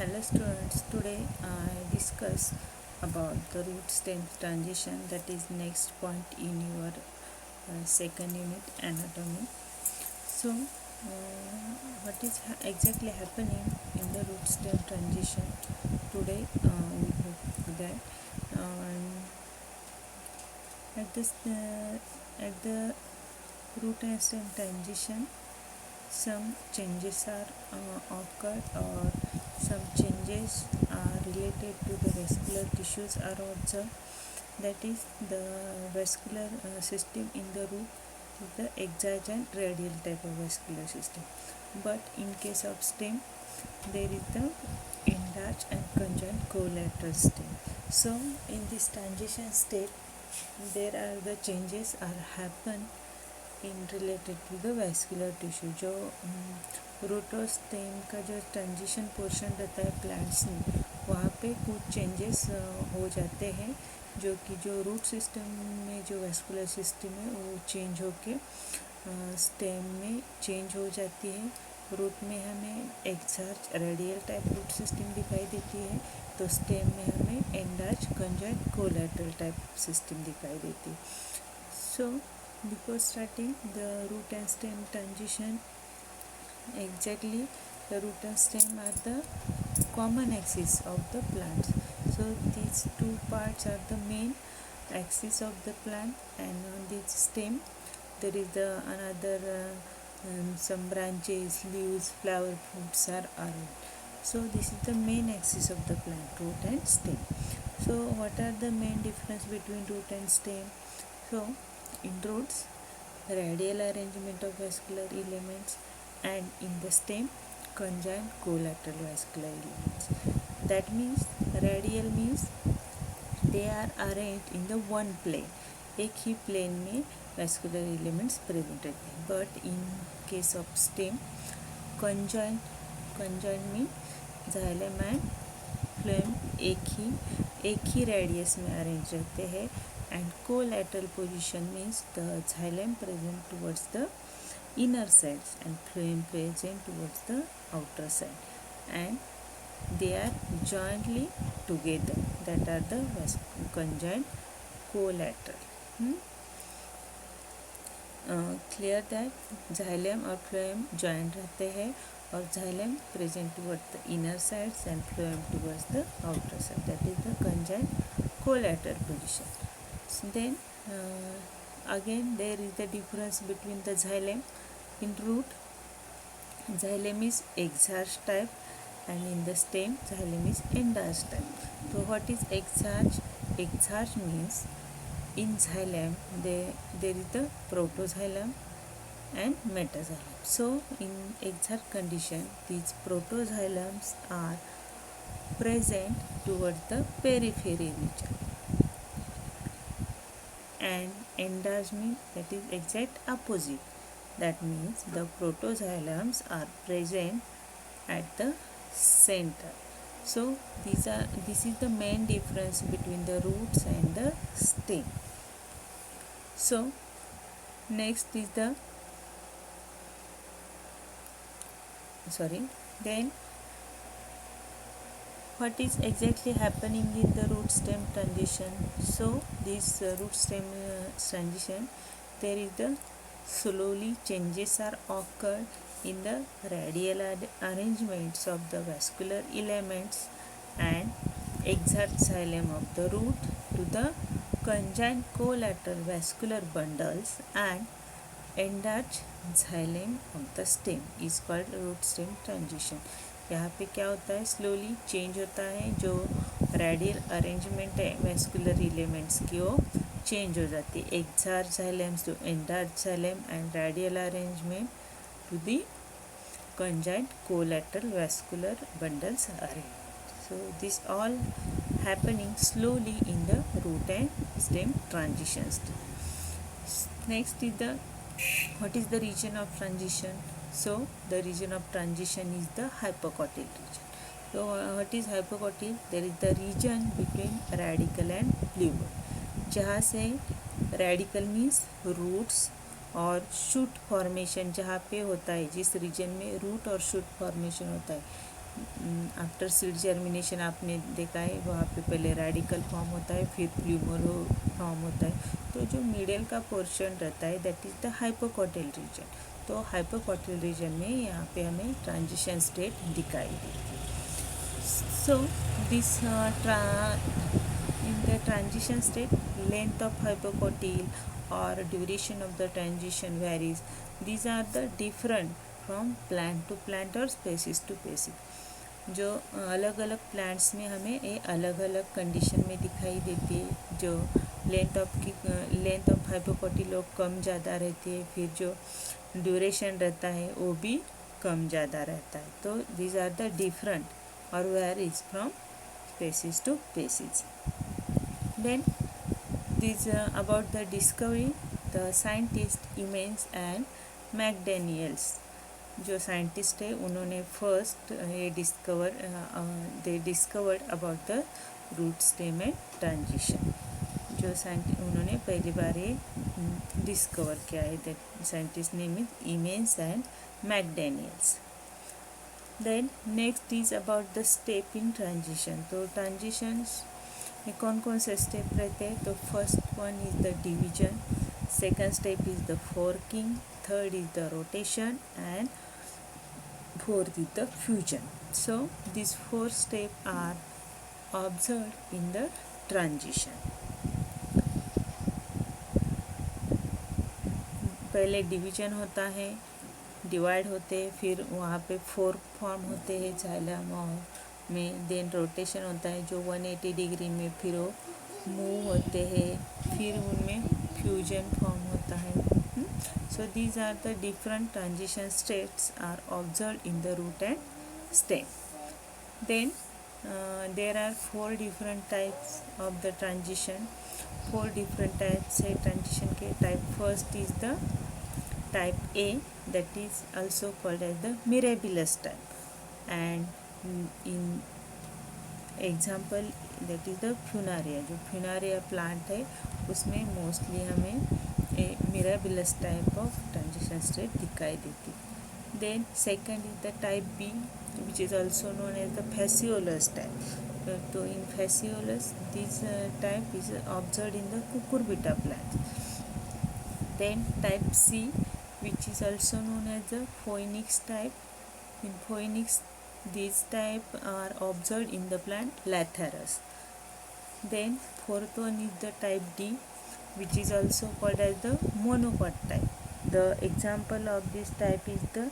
Hello students, today I discuss about the root stem transition, that is next point in your second unit anatomy. So what is exactly happening in the root stem transition today we hope that at this at the root and stem transition some changes are occurred, or some changes are related to the vascular tissues are observed. That is, the vascular system in the root is the exarch radial type of vascular system, but in case of stem there is the enlarged and conjoined collateral stem. So in this transition state there are the changes are happen in related to the vascular tissue. जो root और stem का जो transition portion रहता है plants में, वहाँ पे कुछ चेंजेस हो जाते हैं, जो कि जो रूट सिस्टम में जो वैस्कुलर सिस्टम है वो चेंज होके स्टेम में चेंज हो जाती है. रूट में हमें exarch radial type root system दिखाई देती है, तो स्टेम में हमें endarch conjoint collateral type system दिखाई देती है. सो before starting the root and stem transition, exactly the root and stem are the common axis of the plants. So these two parts are the main axis of the plant, and on this stem there is the another some branches, leaves, flower, fruits are arranged. So this is the main axis of the plant, root and stem. So what are the main difference between root and stem? So in roots, radial arrangement of vascular elements, and in the stem, conjoined collateral vascular elements. That means radial means they are arranged in the one plane. एक ही plane में vascular elements present रहते हैं. But in case of stem, conjoined means xylem and phloem एक ही radius में arrange रहते हैं. And collateral position means the xylem present towards the inner sides and phloem present towards the outer side, and they are jointly together. That are the conjoined collateral. Clear that xylem और phloem joined रहते हैं, और xylem present towards the inner sides and phloem towards the outer side. That is the conjoined collateral position. So then again there is the difference between the xylem. In root, xylem is exarch type, and in the stem xylem is endarch type. So what is exarch? Exarch means in xylem there is the protoxylem and metaxylem. So in exarch condition these protoxylems are present towards the periphery region, and endarch means that is exact opposite. That means the protoxylems are present at the center. So this is the main difference between the roots and the stem. So next is the then what is exactly happening in the root stem transition? So this root stem transition, there is the slowly changes are occurred in the radial arrangements of the vascular elements and exarch xylem of the root to the conjoined collateral vascular bundles and endarch xylem of the stem is called root stem transition. यहाँ पे क्या होता है, slowly change होता है, जो radial arrangement है vascular elements की वो चेंज हो जाती है. Exarch xylems to endarch xylem and radial arrangement to the conjoined collateral vascular bundles arranged. So this all happening slowly in the root and stem transitions. Next is the what is the region of transition? So the region of transition is the hypocotyl region. So what is hypocotyl? There is the region between radical and pleural, जहाँ से radical means roots और shoot formation जहाँ पे होता है, जिस region में root और shoot formation होता है, आफ्टर सीड जर्मिनेशन आपने देखा है वहाँ पे पहले रेडिकल फॉर्म होता है, फिर प्लूमरो फॉर्म होता है। तो जो मिडिल का पोर्शन रहता है दैट इज़ द हाइपोकॉटिल रीजन। तो हाइपोकॉटिल रीजन में यहाँ पे हमें ट्रांजिशन स्टेट दिखाई देती है। So this in the transition state, length of hypocotyle or duration of the transition varies. These are the different from plant to plant or species to species. जो अलग अलग प्लांट्स में हमें ये अलग अलग कंडीशन में दिखाई देती है। जो लेंथ ऑफ हाइपोकॉटिल कम ज़्यादा रहती है, फिर जो ड्यूरेशन रहता है वो भी कम ज़्यादा रहता है। तो दीज आर द डिफरेंट और varies from species to species. Then this about the discovery, the scientist Emmons and McDaniels, जो साइंटिस्ट है उन्होंने फर्स्ट ये they discovered about the root stem and transition. जो उन्होंने पहली बार ये डिस्कवर किया है। That scientist name is Emmons and McDaniels. Then next is about the step in transition. तो ट्रांजिशंस में कौन कौन से स्टेप रहते हैं? तो first one is the division, second step is the forking, third is the rotation and fourth is the fusion. So this four step are observe in the transition. पहले division होता है, डिवाइड होते हैं, फिर वहाँ पे फोर्क फॉर्म होते हैं जाइलम में। देन रोटेशन होता है जो 180 डिग्री में फिर वो मूव होते हैं, फिर उनमें फ्यूजन फॉर्म होता है। So these are the different transition states are observe in the root and stem. Then there are 4 different types of the transition. 4 different types है ट्रांजिशन के type. First is the type A, that is also called as the mirabilis type, and in example that is the funaria। जो funaria plant है उसमें mostly हमें mirabilis type of transition state दिखाई देती। then second is the type B, which is also known as the fasciolus type। तो in fasciolus this type is observed in the cucurbita plant। then type C, which is also known as the phoenix type। In phoenix, these type are observed in the plant Lathyrus। Then fourth one is the type D, which is also called as the monocot type। The example of this type is the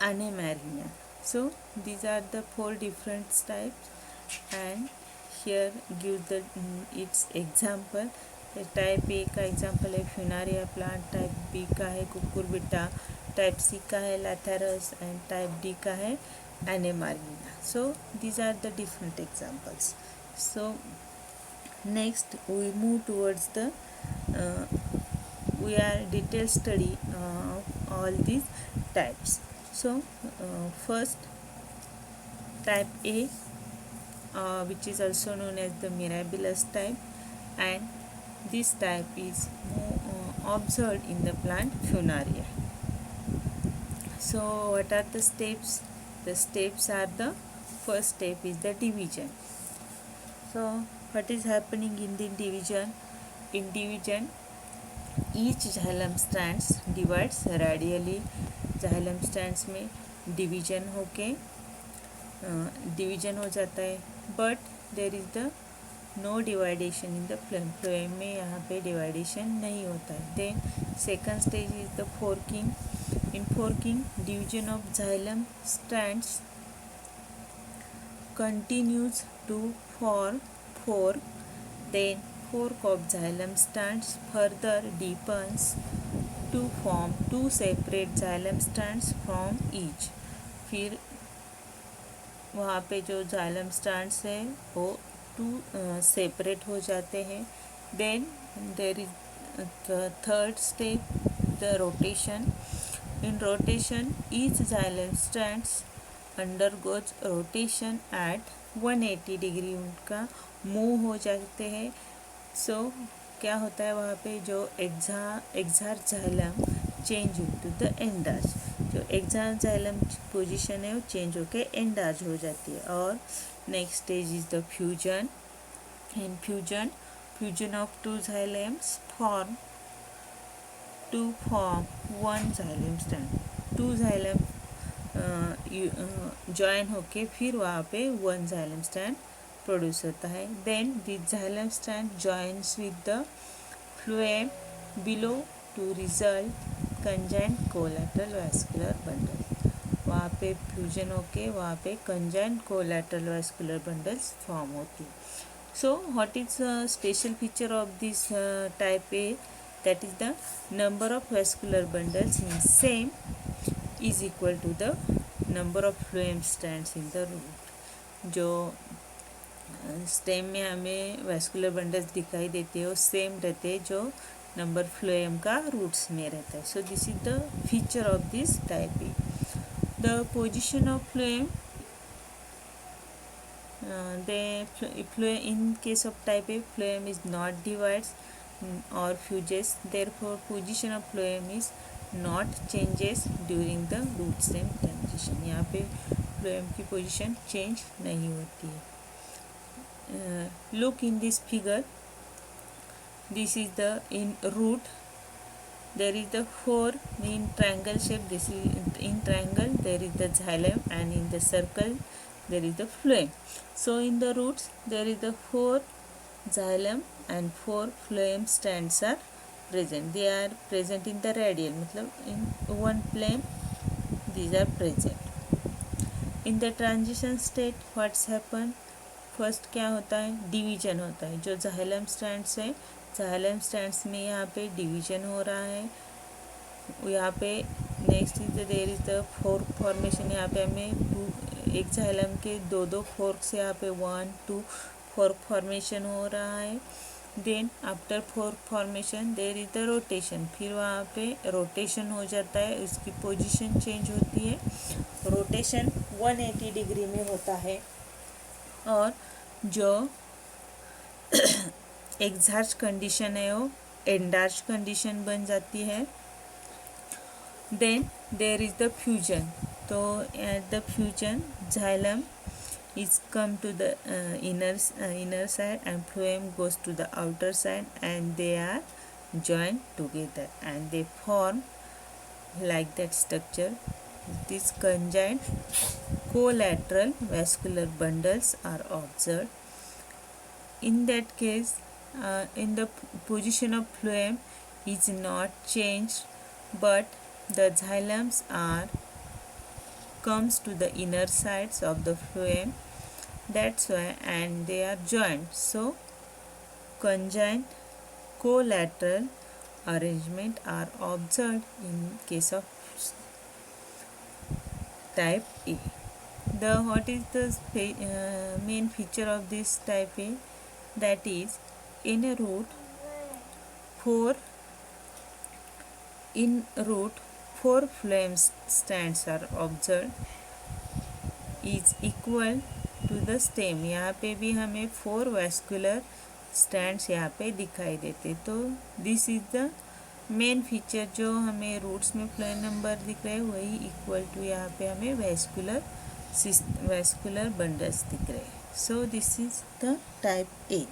Anemarina। So these are the 4 different types, and here gives the its example। Type A का example है Funaria plant, type B का है Cucurbita, type सी का है लैथेरस and type D का है एनेमार्गिना। So these are the different examples. So next we move towards the we are detail study of all these types. So first type A, which is also known as the mirabilis type, and this type is observed in the plant Funaria। So what are the steps? The steps are the first step is the division। So what is happening in the division? In division, each xylem strands divides radially। xylem strands में division होके division हो जाता है, but there is the no dividation in the phloem. Phloem में यहाँ पे dividation नहीं होता है। Then second stage is the forking. In forking, division of xylem strands continues to form fork. Then fork of xylem strands further deepens to form 2 separate xylem strands from each। फिर वहाँ पे जो xylem strands है वो 2 separate हो जाते हैं। Then there is the third step, the rotation. In rotation each xylem strands undergoes rotation at 180 degree, उनका मूव हो जाते हैं। सो क्या होता है वहाँ पे जो exarch xylem change into the endarch. जो एक्साइलम पोजीशन है वो चेंज होके एंडार्ज हो जाती है। और next stage is the fusion. In fusion of two xylems form one xylem strand। Two xylem join होके फिर वहाँ पे वन xylem strand प्रोड्यूस होता है। Then this xylem strand joins with the phloem below to result conjoined collateral vascular bundle। वहाँ पे fusion होके वहाँ पे conjoined collateral vascular bundles form होती है। So what is the special feature of this type A? That is the number of vascular bundles in same is equal to the number of phloem strands in the root। जो stem में हमें vascular bundles दिखाई देते हैं वो same रहते हैं जो नंबर फ्लोएम का रूट्स में रहता है। So this is the feature of this type A. The position of phloem in case of type A, phloem is not divides or fuses, therefore position of phloem is not changes during the root stem transition। यहाँ पे phloem की position change नहीं होती है। Look in this figure, this is the in root, there is the four in triangle shape, this is in triangle there is the xylem, and in the circle there is the phloem। So in the roots there is the four xylem and four phloem strands are present। They are present in the radial, मतलब in one plane these are present। In the transition state what's happened, first क्या होता है, division होता है। जो xylem strands है, xylem strands में यहाँ पे डिवीजन हो रहा है। यहाँ पे next is there is the fork formation. यहाँ पे हमें एक xylem के दो दो फोर्क्स, यहाँ पे 1 2 फोर्क फॉर्मेशन हो रहा है। Then after fork formation there is the rotation, फिर वहाँ पे रोटेशन हो जाता है, उसकी पोजीशन चेंज होती है। रोटेशन 180 डिग्री में होता है और जो एक्सार्ज कंडीशन है वो एंडार्ज कंडीशन बन जाती है। Then there is the fusion, तो at the fusion xylem is come to the inner side and phloem goes to the outer side and they are joined together and they form like that structure। This conjoined collateral vascular bundles are observed। In that case, in the position of phloem is not changed, but the xylems are comes to the inner sides of the phloem, that's why, and they are joined। So conjoined collateral arrangement are observed in case of type A। The what is the main feature of this type A? That is in a root four phloem strands are observed is equal to the stem। यहाँ पे भी हमें 4 vascular stands यहाँ पे दिखाई देते। तो this is the main feature, जो हमें रूट्स में फ्लोएम नंबर दिख रहे हैं वही इक्वल टू यहाँ पे हमें वैस्कुलर बंडल्स दिख रहे हैं। So this is the type A.